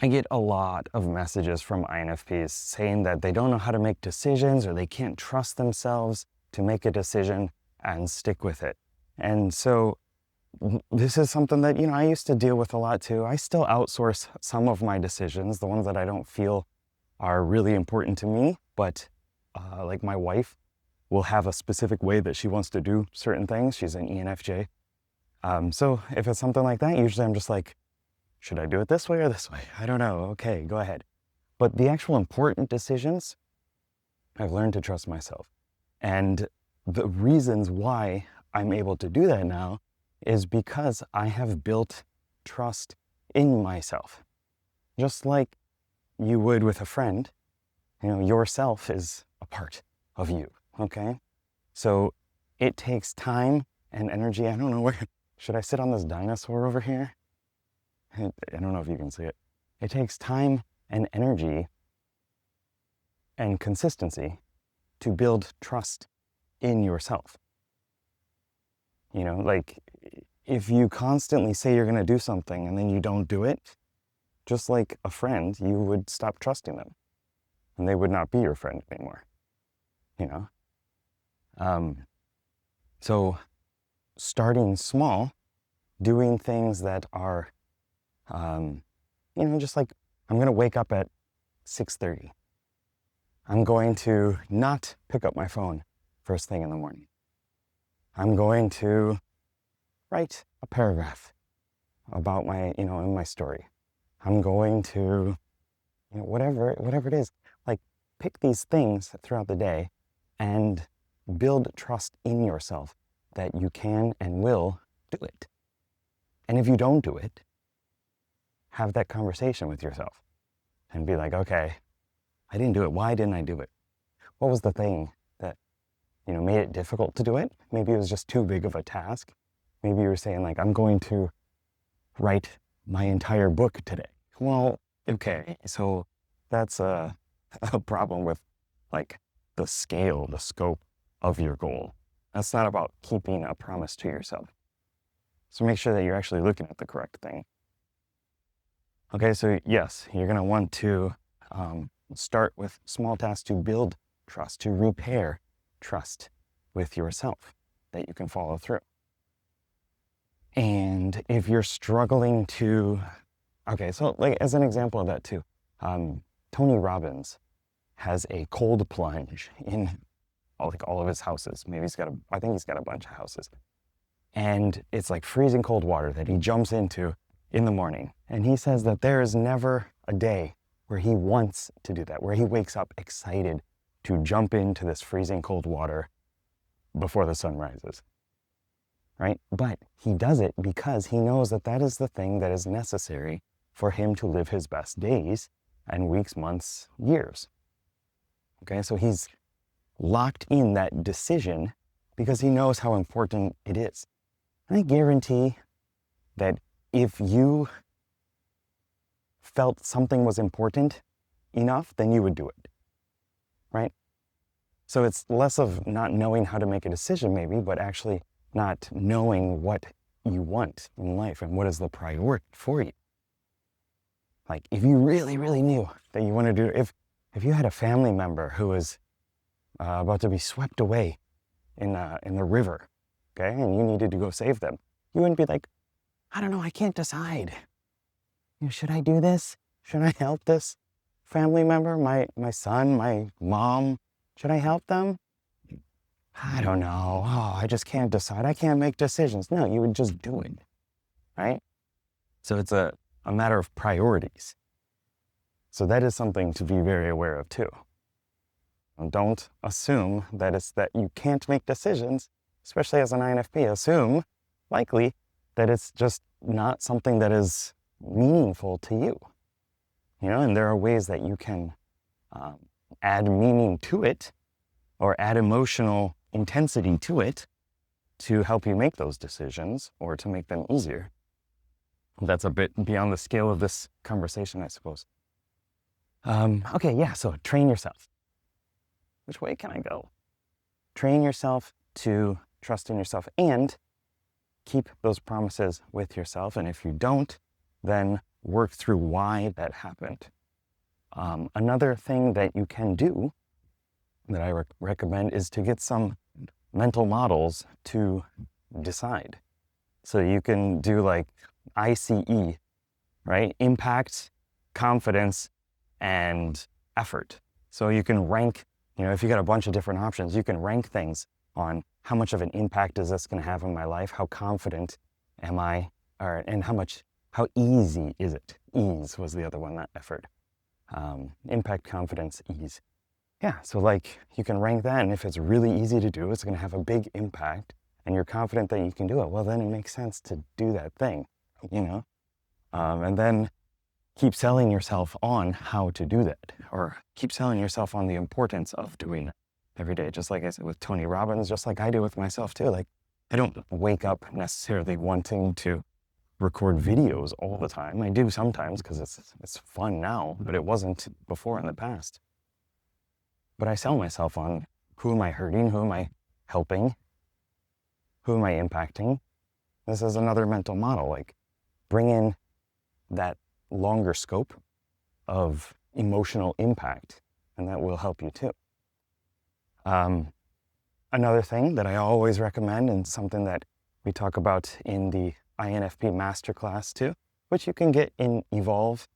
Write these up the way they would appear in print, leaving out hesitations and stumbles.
I get a lot of messages from INFPs saying that they don't know how to make decisions or they can't trust themselves to make a decision and stick with it. And so this is something that, I used to deal with a lot too. I still outsource some of my decisions, the ones that I don't feel are really important to me, but like my wife will have a specific way that she wants to do certain things. She's an ENFJ. So if it's something like that, usually I'm just like, should I do it this way or this way? I don't know. Okay, go ahead. But the actual important decisions, I've learned to trust myself. And the reasons why I'm able to do that now is because I have built trust in myself. Just like you would with a friend, yourself is a part of you, okay? So it takes time and energy. I don't know where, should I sit on this dinosaur over here? I don't know if you can see it. It takes time and energy and consistency to build trust in yourself. Like if you constantly say you're going to do something and then you don't do it, just like a friend, you would stop trusting them and they would not be your friend anymore, So starting small, doing things that are just like, I'm going to wake up at 6:30. I'm going to not pick up my phone first thing in the morning. I'm going to write a paragraph about my, in my story. I'm going to, whatever it is, like pick these things throughout the day and build trust in yourself that you can and will do it. And if you don't do it, have that conversation with yourself and be like, okay, I didn't do it. Why didn't I do it? What was the thing that, made it difficult to do it? Maybe it was just too big of a task. Maybe you were saying like, I'm going to write my entire book today. Well, okay, so that's a problem with like the scale, the scope of your goal. That's not about keeping a promise to yourself. So make sure that you're actually looking at the correct thing. Okay, so yes, you're going to want to start with small tasks to build trust, to repair trust with yourself that you can follow through. And if you're struggling to, okay, so like as an example of that too, Tony Robbins has a cold plunge in all of his houses. I think he's got a bunch of houses. And it's like freezing cold water that he jumps into in the morning. And he says that there is never a day where he wants to do that, where he wakes up excited to jump into this freezing cold water before the sun rises, right? But he does it because he knows that that is the thing that is necessary for him to live his best days and weeks, months, years. Okay, so he's locked in that decision because he knows how important it is. And I guarantee that if you felt something was important enough, then you would do it, right? So it's less of not knowing how to make a decision maybe, but actually not knowing what you want in life and what is the priority for you. Like if you really, really knew that you want to do, if you had a family member who was about to be swept away in the river, okay, and you needed to go save them, you wouldn't be like, I don't know, I can't decide. Should I do this? Should I help this family member, my son, my mom? Should I help them? I don't know. Oh, I just can't decide. I can't make decisions. No, you would just do it, right? So it's a matter of priorities. So that is something to be very aware of too. Don't assume that it's that you can't make decisions, especially as an INFP. Assume, likely, that it's just not something that is meaningful to you. And there are ways that you can add meaning to it or add emotional intensity to it to help you make those decisions or to make them easier. That's a bit beyond the scale of this conversation, I suppose. Okay, yeah, so train yourself. Which way can I go? Train yourself to trust in yourself and keep those promises with yourself. And if you don't, then work through why that happened. Another thing that you can do that I recommend is to get some mental models to decide. So you can do like ICE, right? Impact, confidence, and effort. So you can rank, if you got a bunch of different options, you can rank things on how much of an impact is this going to have in my life? How confident am I? And how easy is it? Ease was the other one, not effort. Impact, confidence, ease. Yeah, so like you can rank that, and if it's really easy to do, it's going to have a big impact, and you're confident that you can do it, well, then it makes sense to do that thing, and then keep selling yourself on how to do that, or keep selling yourself on the importance of doing it every day. Just like I said with Tony Robbins, just like I do with myself too. Like I don't wake up necessarily wanting to record videos all the time. I do sometimes because it's fun now, but it wasn't before in the past. But I sell myself on who am I hurting, who am I helping, who am I impacting. This is another mental model, like bring in that longer scope of emotional impact, and that will help you too. Another thing that I always recommend, and something that we talk about in the INFP masterclass too, which you can get in Evolve,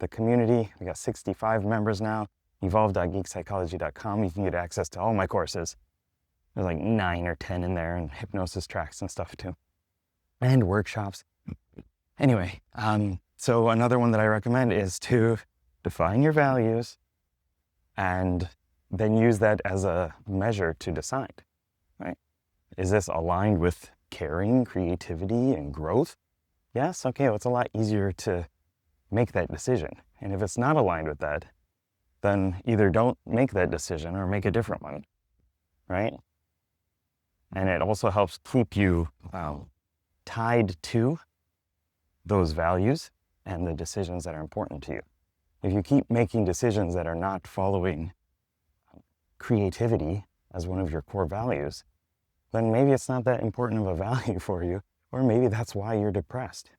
the community. We got 65 members now. Evolve.geekpsychology.com. You can get access to all my courses. There's like 9 or 10 in there, and hypnosis tracks and stuff too, and workshops. Anyway, so another one that I recommend is to define your values and then use that as a measure to decide, right? Is this aligned with caring, creativity, and growth? Yes? Okay, well, it's a lot easier to make that decision. And if it's not aligned with that, then either don't make that decision or make a different one, right? And it also helps keep you tied to those values and the decisions that are important to you. If you keep making decisions that are not following creativity as one of your core values, then maybe it's not that important of a value for you, or maybe that's why you're depressed.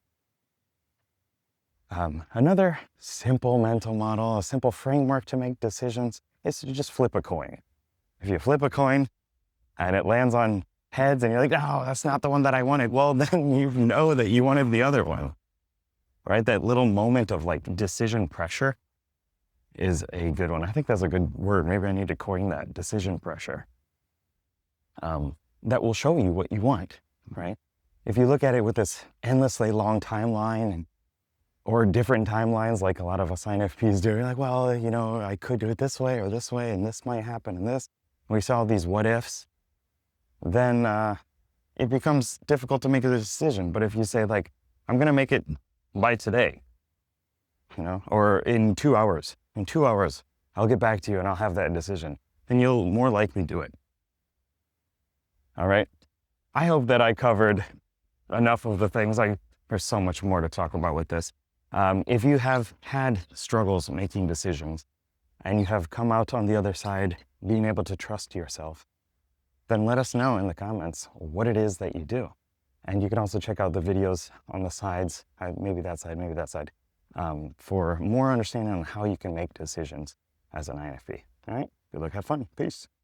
Another simple mental model, a simple framework to make decisions, is to just flip a coin. If you flip a coin and it lands on heads and you're like, oh, that's not the one that I wanted, well, then you know that you wanted the other one, right? That little moment of like decision pressure is a good one. I think that's a good word. Maybe I need to coin that, decision pressure. That will show you what you want, right? If you look at it with this endlessly long timeline or different timelines like a lot of us INFPs do, you're like, well, I could do it this way, and this might happen, and this. We saw these what ifs, then it becomes difficult to make a decision. But if you say like, I'm gonna make it by today, or in 2 hours, I'll get back to you and I'll have that decision, then you'll more likely do it. All right. I hope that I covered enough of the things. There's so much more to talk about with this. If you have had struggles making decisions and you have come out on the other side being able to trust yourself, then let us know in the comments what it is that you do. And you can also check out the videos on the sides, maybe that side, for more understanding on how you can make decisions as an INFP. All right, good luck, have fun, peace.